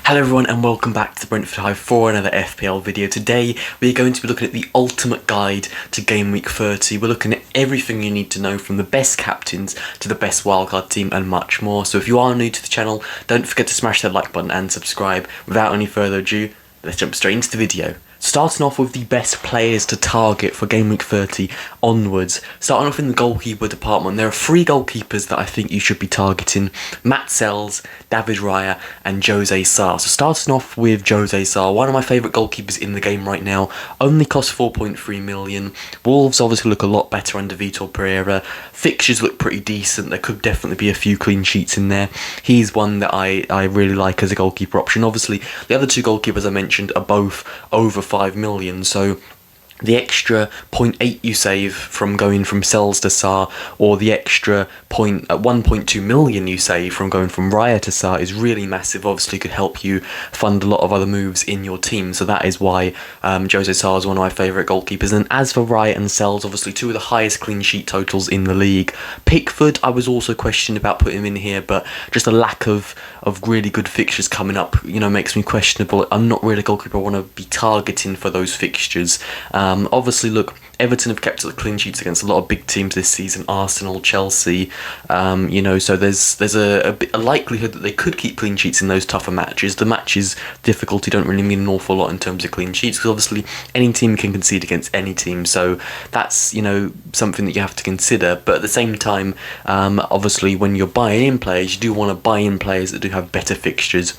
Hello everyone and welcome back to the Brentford Hive for another FPL video. Today we're going to be looking at the ultimate guide to Game Week 30. We're looking at everything you need to know from the best captains to the best wildcard team and much more. So if you are new to the channel, don't forget to smash that like button and subscribe. Without any further ado, let's jump straight into the video. Starting off with the best players to target for Game Week 30 onwards. Starting off in the goalkeeper department, there are three goalkeepers that I think you should be targeting. Matt Sells, David Raya and Jose Sarr. So starting off with Jose Sarr, one of my favourite goalkeepers in the game right now. Only cost 4.3 million. Wolves obviously look a lot better under Vitor Pereira. Fixtures look pretty decent. There could definitely be a few clean sheets in there. He's one that I really like as a goalkeeper option. Obviously, the other two goalkeepers I mentioned are both over 5 million, so the extra 0.8 you save from going from Sells to Sarr, or the extra 1.2 million you save from going from Raya to Sarr is really massive. Obviously could help you fund a lot of other moves in your team, so that is why Jose Sarr is one of my favourite goalkeepers. And as for Raya and Sells, obviously two of the highest clean sheet totals in the league. Pickford, I was also questioned about putting him in here, but just a lack of really good fixtures coming up, makes me questionable. I'm not really a goalkeeper I want to be targeting for those fixtures. Obviously, look, Everton have kept clean sheets against a lot of big teams this season, Arsenal, Chelsea, so there's a likelihood that they could keep clean sheets in those tougher matches. The matches difficulty don't really mean an awful lot in terms of clean sheets, because obviously any team can concede against any team, so that's, something that you have to consider. But at the same time, obviously when you're buying in players, you do want to buy in players that do have better fixtures.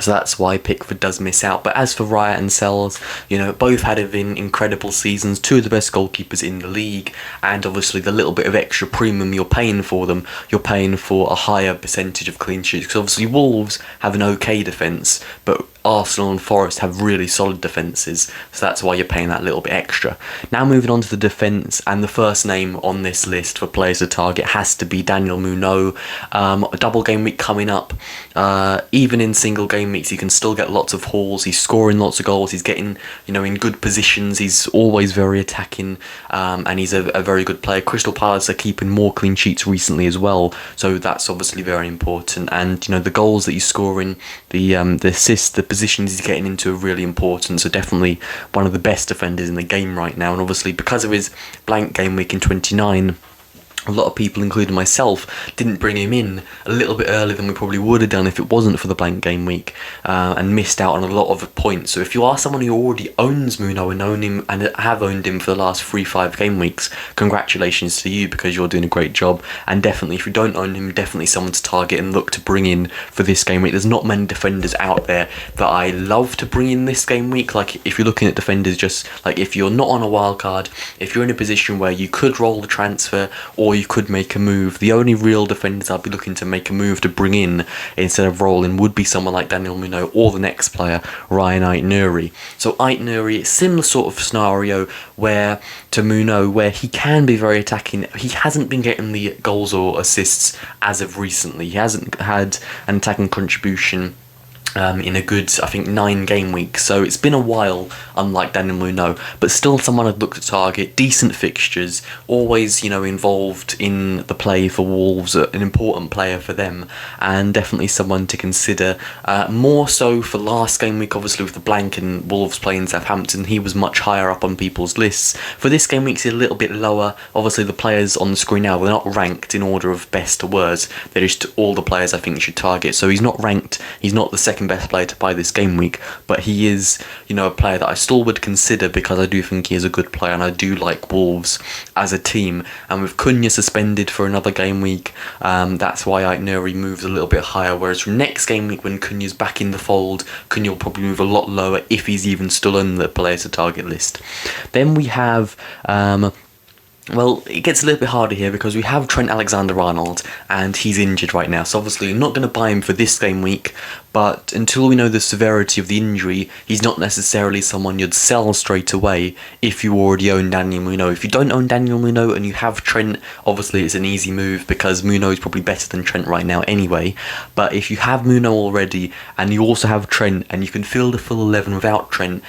So that's why Pickford does miss out. But as for Raya and Sells, both had incredible seasons, two of the best goalkeepers in the league, and obviously the little bit of extra premium you're paying for them, you're paying for a higher percentage of clean sheets. Because obviously Wolves have an okay defence, but Arsenal and Forest have really solid defences, so that's why you're paying that little bit extra. Now moving on to the defence, and the first name on this list for players to target has to be Daniel Munoz. A double game week coming up. Even in single game weeks, he can still get lots of hauls. He's scoring lots of goals. He's getting, in good positions. He's always very attacking, and he's a very good player. Crystal Palace are keeping more clean sheets recently as well, so that's obviously very important. And the goals that he's scoring, the assists, the positions he's getting into are really important, so definitely one of the best defenders in the game right now. And obviously because of his blank game week in 29, a lot of people, including myself, didn't bring him in a little bit earlier than we probably would have done if it wasn't for the blank game week, and missed out on a lot of points. So if you are someone who already owns Munoz and own him and have owned him for the last 3-5 game weeks, congratulations to you, because you're doing a great job. And definitely, if you don't own him, definitely someone to target and look to bring in for this game week. There's not many defenders out there that I love to bring in this game week. Like, if you're looking at defenders, just like if you're not on a wild card, if you're in a position where you could roll the transfer or you could make a move, the only real defenders I'd be looking to make a move to bring in instead of rolling would be someone like Daniel Munoz or the next player, Ryan Ait-Nouri. So Ait-Nouri, similar sort of scenario where to Munoz, where he can be very attacking. He hasn't been getting the goals or assists as of recently. He hasn't had an attacking contribution in a good, I think, 9 game weeks, so it's been a while, unlike Daniel Munoz, but still someone I'd look to target. Decent fixtures, always, involved in the play for Wolves, an important player for them, and definitely someone to consider. More so for last game week, obviously with the blank and Wolves playing Southampton, he was much higher up on people's lists. For this game week, he's a little bit lower. Obviously the players on the screen now, they're not ranked in order of best to worst, they're just all the players I think you should target. So he's not ranked, he's not the second best player to buy this game week, but he is, a player that I still would consider, because I do think he is a good player and I do like Wolves as a team. And with Cunha suspended for another game week, that's why Ait-Nouri moves a little bit higher, whereas from next game week when Cunha's back in the fold, Cunha will probably move a lot lower if he's even still on the players to target list. Then we have well, it gets a little bit harder here because we have Trent Alexander-Arnold and he's injured right now. So obviously you're not going to buy him for this game week, but until we know the severity of the injury, he's not necessarily someone you'd sell straight away if you already own Daniel Munoz. If you don't own Daniel Munoz and you have Trent, obviously it's an easy move because Munoz is probably better than Trent right now anyway. But if you have Munoz already and you also have Trent and you can fill the full 11 without Trent,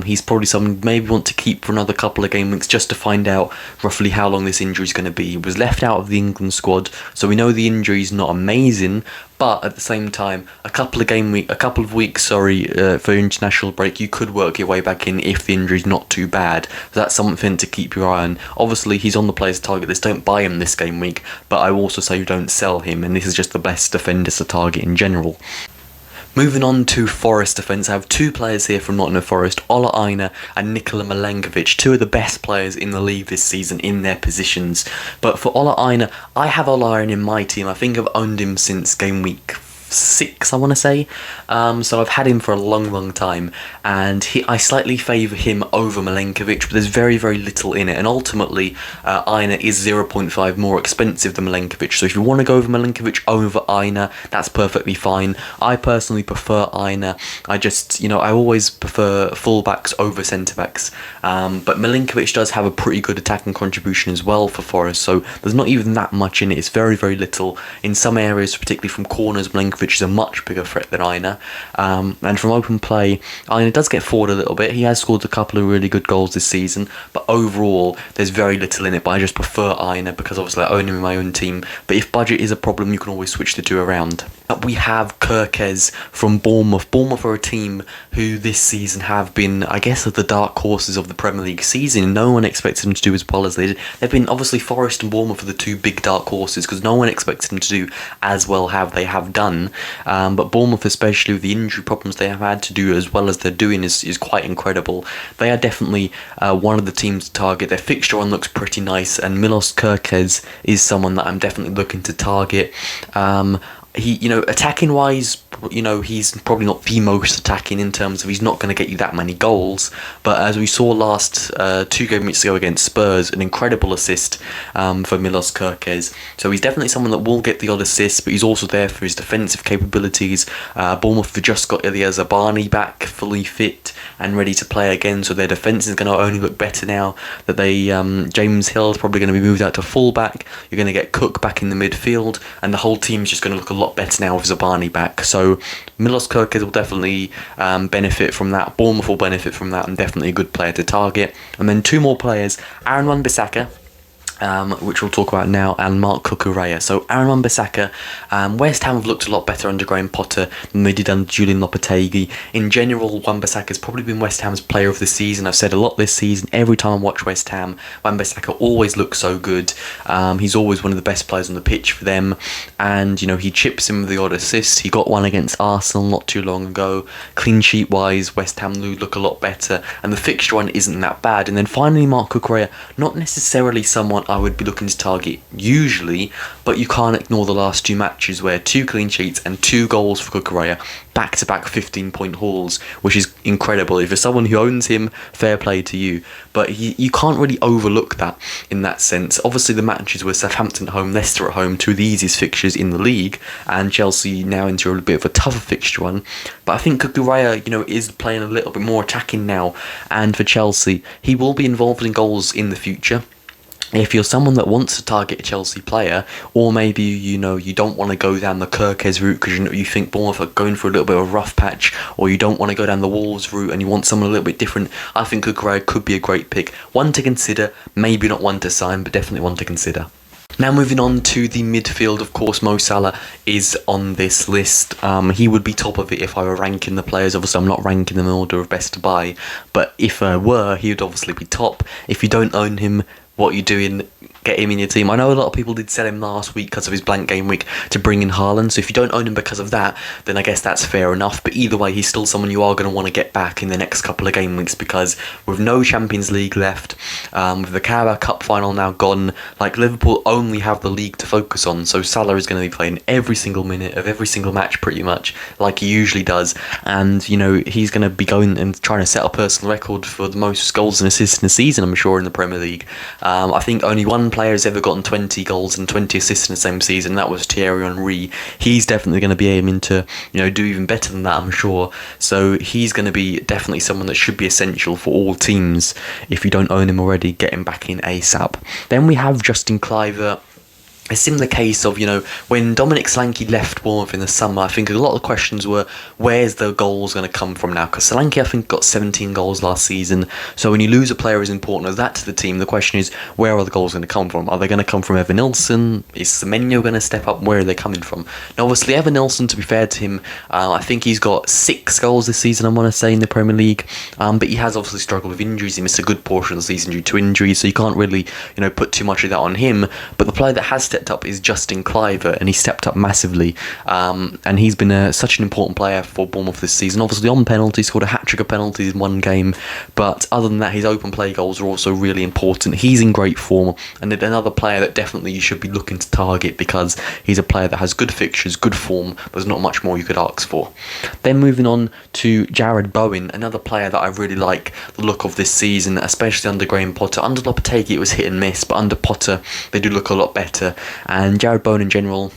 he's probably someone you maybe want to keep for another couple of game weeks just to find out roughly roughly how long this injury is going to be. He was left out of the England squad, so we know the injury is not amazing, but at the same time, a couple of weeks, for international break, you could work your way back in if the injury's not too bad. So that's something to keep your eye on. Obviously, he's on the players' target list. Don't buy him this game week, but I will also say you don't sell him, and this is just the best defenders to target in general. Moving on to Forest defence, I have two players here from Nottingham Forest, Ola Aina and Nikola Milenkovic, two of the best players in the league this season in their positions. But for Ola Aina, I have Ola Aina in my team. I think I've owned him since game week 6, I want to say. So I've had him for a long time, and I slightly favour him over Milenkovic, but there's very little in it, and ultimately Aina is 0.5 more expensive than Milenkovic, so if you want to go over Milenkovic over Aina, that's perfectly fine. I personally prefer Aina. I always prefer fullbacks over centre-backs, but Milenkovic does have a pretty good attacking contribution as well for Forest, so there's not even that much in it. It's very little. In some areas, particularly from corners, Milenkovic is a much bigger threat than Aina, and from open play, Aina does get forward a little bit. He has scored a couple of really good goals this season, but overall there's very little in it. But I just prefer Aina because obviously I own him in my own team, but if budget is a problem, you can always switch the two around. We have Kirkes from Bournemouth. Bournemouth are a team who this season have been, I guess, the dark horses of the Premier League season. No one expected them to do as well as they did. They've been, obviously, Forest and Bournemouth are the two big dark horses because no one expected them to do as well as they have done. But Bournemouth, especially with the injury problems they have had, to do as well as they're doing is quite incredible. They are definitely one of the teams to target. Their fixture one looks pretty nice, and Milos Kirkes is someone that I'm definitely looking to target. He, attacking wise, he's probably not the most attacking in terms of he's not going to get you that many goals. But as we saw last 2 game weeks ago against Spurs, an incredible assist for Milos Kirkes. So he's definitely someone that will get the odd assist, but he's also there for his defensive capabilities. Bournemouth have just got Ilya Zabani back, fully fit and ready to play again. So their defence is going to only look better now that James Hill is probably going to be moved out to full-back. You're going to get Cook back in the midfield, and the whole team's just going to look a lot better now with Zabani back. So Milos Kirkes will definitely benefit from that. Bournemouth will benefit from that, and definitely a good player to target. And then 2 more players, Aaron Wan-Bissaka, which we'll talk about now, and Mark Cucurella. So Aaron Wan-Bissaka, West Ham have looked a lot better under Graham Potter than they did under Julian Lopetegui. In general, Wan-Bissaka has probably been West Ham's player of the season. I've said a lot this season. Every time I watch West Ham, Wan-Bissaka always looks so good. He's always one of the best players on the pitch for them, and he chips in with the odd assist. He got one against Arsenal not too long ago. Clean sheet wise, West Ham look a lot better, and the fixture one isn't that bad. And then finally, Mark Cucurella, not necessarily someone I would be looking to target usually, but you can't ignore the last 2 matches where 2 clean sheets and 2 goals for Cucurella, back-to-back 15-point hauls, which is incredible. If you're someone who owns him, fair play to you, but you can't really overlook that in that sense. Obviously the matches were Southampton at home, Leicester at home, 2 of the easiest fixtures in the league, and Chelsea now into a bit of a tougher fixture one, but I think Cucurella, is playing a little bit more attacking now, and for Chelsea, he will be involved in goals in the future. If you're someone that wants to target a Chelsea player, or maybe you don't want to go down the Kirkes route because you think Bournemouth are going for a little bit of a rough patch, or you don't want to go down the Wolves route and you want someone a little bit different, I think Cucurella could be a great pick. One to consider, maybe not one to sign, but definitely one to consider. Now moving on to the midfield, of course Mo Salah is on this list. He would be top of it if I were ranking the players. Obviously I'm not ranking them in order of best to buy, but if I were, he would obviously be top. If you don't own him, what are you doing? Get him in your team. I know a lot of people did sell him last week because of his blank game week to bring in Haaland, so if you don't own him because of that, then I guess that's fair enough, but either way, he's still someone you are going to want to get back in the next couple of game weeks, because with no Champions League left, with the Carabao Cup final now gone, Liverpool only have the league to focus on, so Salah is going to be playing every single minute of every single match pretty much, like he usually does, and he's going to be going and trying to set a personal record for the most goals and assists in a season, I'm sure, in the Premier League. I think only one player has ever gotten 20 goals and 20 assists in the same season. That was Thierry Henry. He's definitely going to be aiming to, do even better than that, I'm sure. So he's going to be definitely someone that should be essential for all teams. If you don't own him already, get him back in ASAP. Then we have Justin Kluivert. a similar case of, when Dominic Solanke left Bournemouth in the summer, I think a lot of the questions were, where's the goals going to come from now? Because Solanke, I think, got 17 goals last season. So when you lose a player as important as that to the team, the question is, where are the goals going to come from? Are they going to come from Evan Nilsson? Is Semenyo going to step up? Where are they coming from? Now, obviously, Evan Nilsson, to be fair to him, I think he's got 6 goals this season, I want to say, in the Premier League. But he has obviously struggled with injuries. He missed a good portion of the season due to injuries, so you can't really, put too much of that on him. But the player that has stepped up is Justin Kluivert, and he stepped up massively. And he's been such an important player for Bournemouth this season. Obviously, on penalties, scored a hat-trick of penalties in one game. But other than that, his open play goals are also really important. He's in great form, and another player that definitely you should be looking to target, because he's a player that has good fixtures, good form. There's not much more you could ask for. Then moving on to Jared Bowen, another player that I really like the look of this season, especially under Graham Potter. Under Lopetegui it was hit and miss, but under Potter they do look a lot better. And Jared Bowen in general,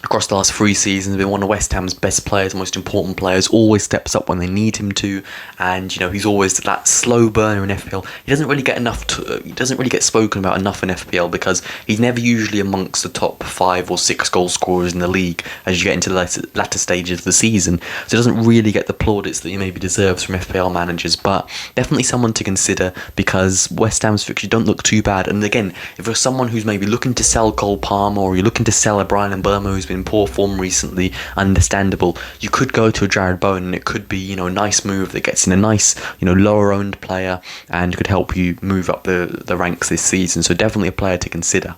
across the last 3 seasons, been one of West Ham's best players, most important players, always steps up when they need him to, and he's always that slow burner in FPL. He doesn't really get spoken about enough in FPL, because he's never usually amongst the top 5 or 6 goal scorers in the league as you get into the latter stages of the season, so he doesn't really get the plaudits that he maybe deserves from FPL managers. But definitely someone to consider, because West Ham's fixtures don't look too bad. And again, if you're someone who's maybe looking to sell Cole Palmer, or you're looking to sell a Brian Mbeumo who's been in poor form recently, understandable, you could go to a Jared Bowen, and it could be a nice move that gets in a nice lower owned player and could help you move up the ranks this season. So definitely a player to consider.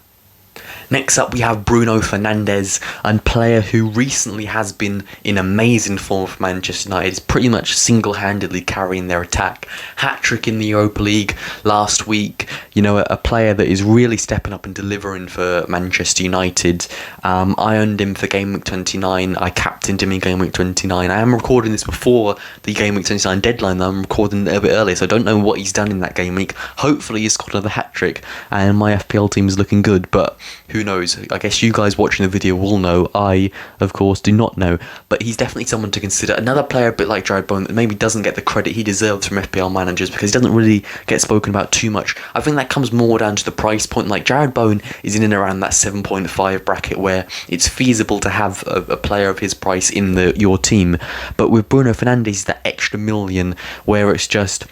Next up, we have Bruno Fernandes, a player who recently has been in amazing form for Manchester United. He's pretty much single-handedly carrying their attack. Hat-trick in the Europa League last week. A player that is really stepping up and delivering for Manchester United. I owned him for Gameweek 29. I captained him in Gameweek 29. I am recording this before the Gameweek 29 deadline, though. I'm recording it a bit earlier, so I don't know what he's done in that game week. Hopefully he's scored another hat-trick, and my FPL team is looking good, but who knows? I guess you guys watching the video will know. I, of course, do not know. But he's definitely someone to consider. Another player a bit like Jared Bowen that maybe doesn't get the credit he deserves from FPL managers, because he doesn't really get spoken about too much. I think that comes more down to the price point. Like, Jared Bowen is in and around that 7.5 bracket, where it's feasible to have a player of his price in your team. But with Bruno Fernandes, that extra million, where it's just,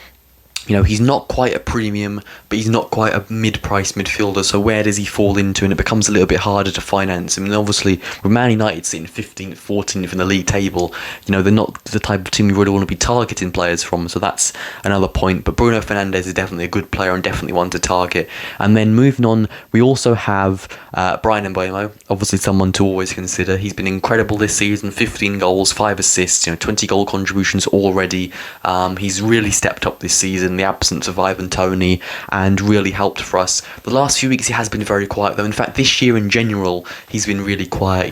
he's not quite a premium, but he's not quite a mid-price midfielder, so where does he fall into? And it becomes a little bit harder to finance him. And obviously, with Man United sitting 15th, 14th in the league table, they're not the type of team you really want to be targeting players from, so that's another point. But Bruno Fernandes is definitely a good player and definitely one to target. And then moving on, we also have Brian Mbeumo, obviously someone to always consider. He's been incredible this season, 15 goals, 5 assists, 20 goal contributions already. He's really stepped up this season, the absence of Ivan Toney, and really helped for us. The last few weeks he has been very quiet, though. In fact, this year in general he's been really quiet.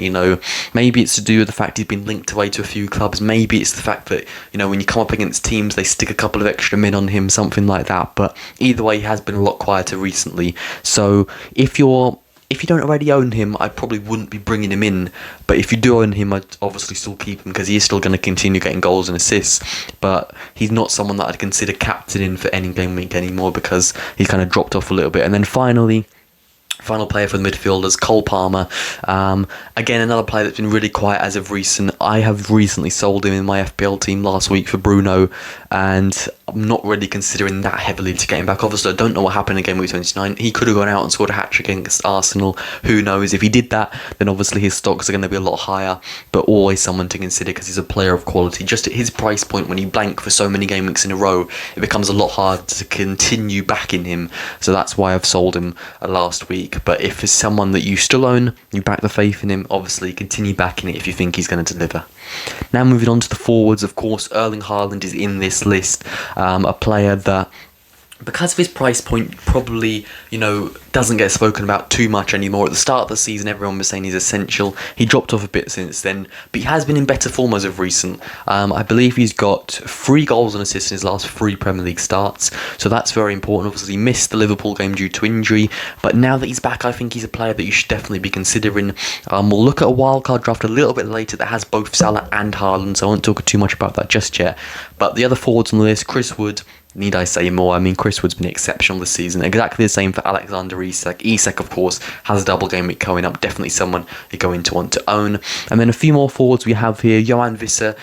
Maybe it's to do with the fact he's been linked away to a few clubs. Maybe it's the fact that when you come up against teams, they stick a couple of extra men on him, something like that. But either way, he has been a lot quieter recently. So if you don't already own him, I probably wouldn't be bringing him in. But if you do own him, I'd obviously still keep him, because he is still going to continue getting goals and assists. But he's not someone that I'd consider captaining for any game week anymore, because he's kind of dropped off a little bit. And then final player for the midfielders, Cole Palmer. Again, another player that's been really quiet as of recent. I have recently sold him in my FPL team last week for Bruno, and I'm not really considering that heavily to get him back. Obviously, I don't know what happened in Game Week 29. He could have gone out and scored a hat-trick against Arsenal. Who knows? If he did that, then obviously his stocks are going to be a lot higher, but always someone to consider, because he's a player of quality. Just at his price point, when you blank for so many game weeks in a row, it becomes a lot harder to continue backing him. So that's why I've sold him last week. But if it's someone that you still own, you back the faith in him, obviously continue backing it if you think he's going to deliver. Now moving on to the forwards, of course, Erling Haaland is in this list, a player that, because of his price point, probably, doesn't get spoken about too much anymore. At the start of the season, everyone was saying he's essential. He dropped off a bit since then, but he has been in better form as of recent. I believe he's got 3 goals and assists in his last 3 Premier League starts, so that's very important. Obviously, he missed the Liverpool game due to injury, but now that he's back, I think he's a player that you should definitely be considering. We'll look at a wildcard draft a little bit later that has both Salah and Haaland, so I won't talk too much about that just yet. But the other forwards on the list, Chris Wood, Need I say more? I mean, Chris Wood's been exceptional this season. Exactly the same for Alexander Isak. Isak, of course, has a double game week coming up. Definitely someone you're going to want to own. And then a few more forwards we have here. Johan Visser.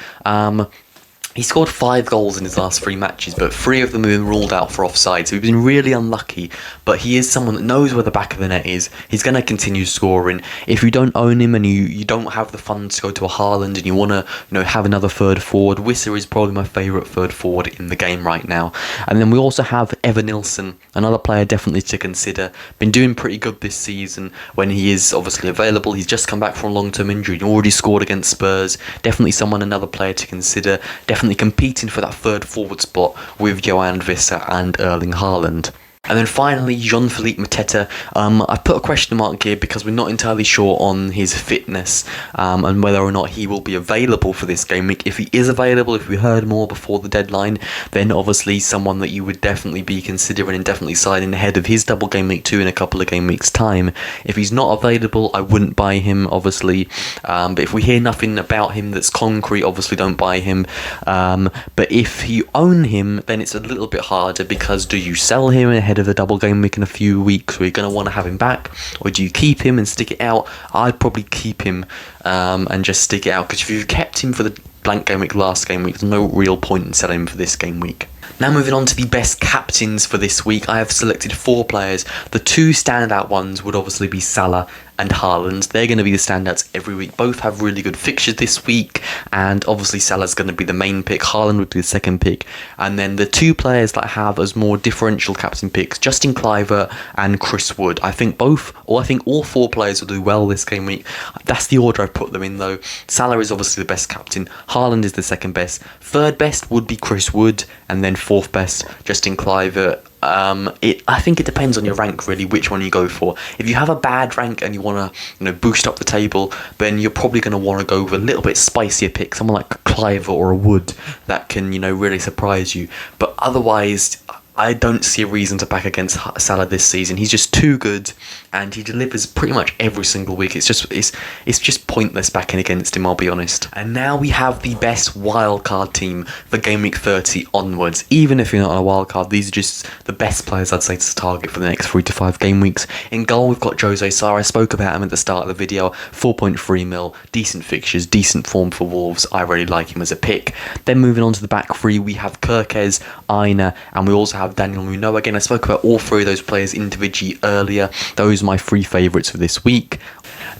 He scored 5 goals in his last 3 matches, but 3 of them have been ruled out for offside, so he's been really unlucky. But he is someone that knows where the back of the net is. He's going to continue scoring. If you don't own him and you don't have the funds to go to a Haaland and you want to have another third forward, Wisser is probably my favourite third forward in the game right now. And then we also have Evan Nilsson, another player definitely to consider. Been doing pretty good this season when he is obviously available. He's just come back from a long-term injury. He already scored against Spurs. Definitely another player to consider. Definitely competing for that third forward spot with Johan Visser and Erling Haaland. And then finally, Jean-Philippe Mateta. I put a question mark here because we're not entirely sure on his fitness and whether or not he will be available for this game week. If he is available, if we heard more before the deadline, then obviously someone that you would definitely be considering and definitely signing ahead of his double game week 2 in a couple of game weeks' time. If he's not available, I wouldn't buy him, obviously. But if we hear nothing about him that's concrete, obviously don't buy him. But if you own him, then it's a little bit harder because do you sell him ahead of the double game week in a few weeks where you're going to want to have him back, or do you keep him and stick it out? I'd probably keep him and just stick it out, because if you've kept him for the blank game week last game week, there's no real point in selling him for this game week. Now moving on to the best captains for this week, I have selected 4 players. The 2 standout ones would obviously be Salah and Haaland. They're going to be the standouts every week. Both have really good fixtures this week, and obviously Salah's going to be the main pick. Haaland would be the second pick. And then the 2 players that I have as more differential captain picks, Justin Kluivert and Chris Wood. I think all 4 players will do well this game week. That's the order I put them in though. Salah is obviously the best captain. Haaland is the second best. Third best would be Chris Wood, and then fourth best, Justin Kluivert. I think it depends on your rank really, which one you go for. If you have a bad rank and you want to boost up the table, then you're probably going to want to go with a little bit spicier pick, someone like Kluivert or a Wood that can really surprise you. But otherwise, I don't see a reason to back against Salah this season. He's just too good, and he delivers pretty much every single week. It's just pointless backing against him, I'll be honest. And now we have the best wildcard team for Game Week 30 onwards. Even if you're not on a wildcard, these are just the best players I'd say to target for the next 3 to 5 game weeks. In goal, we've got Jose Sarr. I spoke about him at the start of the video. 4.3 mil, decent fixtures, decent form for Wolves. I really like him as a pick. Then moving on to the back 3, we have Kirkez, Aina, and we also have Daniel Munoz. Again, I spoke about all 3 of those players individually earlier. Those are my 3 favourites for this week.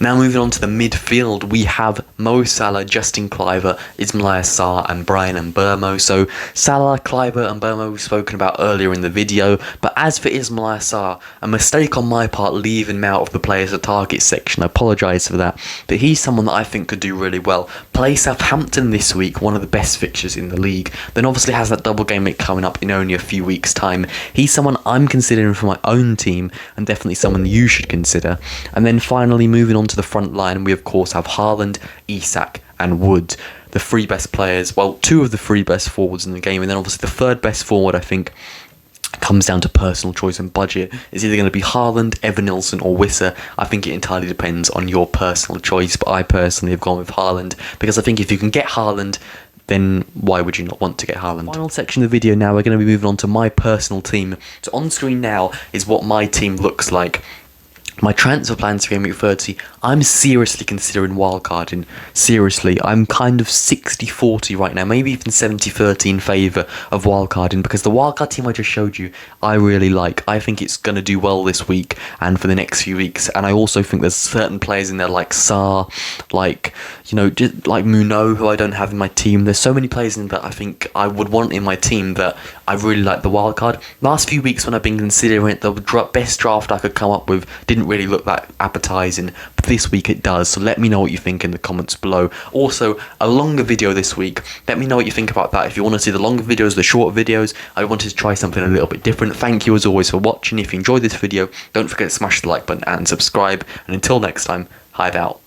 Now moving on to the midfield, we have Mo Salah, Justin Kluivert, Ismaila Sarr and Bryan Mbeumo. So Salah, Kluivert and Mbeumo we've spoken about earlier in the video, but as for Ismaila Sarr, a mistake on my part leaving him out of the players to target section. I apologise for that, but he's someone that I think could do really well. Play Southampton this week, one of the best fixtures in the league, then obviously has that double game week coming up in only a few weeks time. He's someone I'm considering for my own team, and definitely someone you should consider. And then finally, moving on to the front line, we of course have Haaland, Isak and Wood, the 3 best players, well, 2 of the 3 best forwards in the game. And then obviously the 3rd best forward, I think, comes down to personal choice and budget. It's either going to be Haaland, Evan Nilsson or Wisser. I think it entirely depends on your personal choice, but I personally have gone with Haaland, because I think if you can get Haaland, then why would you not want to get Haaland? Final section of the video now, we're going to be moving on to my personal team. So on screen now is what my team looks like. My transfer plans for Game Week 30, I'm seriously considering wildcarding. Seriously, I'm kind of 60-40 right now, maybe even 70-30 in favour of wildcarding, because the wildcard team I just showed you, I really like. I think it's going to do well this week and for the next few weeks, and I also think there's certain players in there like Sarr, like Munoz, who I don't have in my team. There's so many players in that I think I would want in my team that I really like the wildcard. Last few weeks when I've been considering it, the best draft I could come up with didn't really look that appetising, but this week it does. So let me know what you think in the comments below. Also, a longer video this week, let me know what you think about that. If you want to see the longer videos, the short videos, I wanted to try something a little bit different. Thank you as always for watching. If you enjoyed this video, don't forget to smash the like button and subscribe, and until next time, Hive out.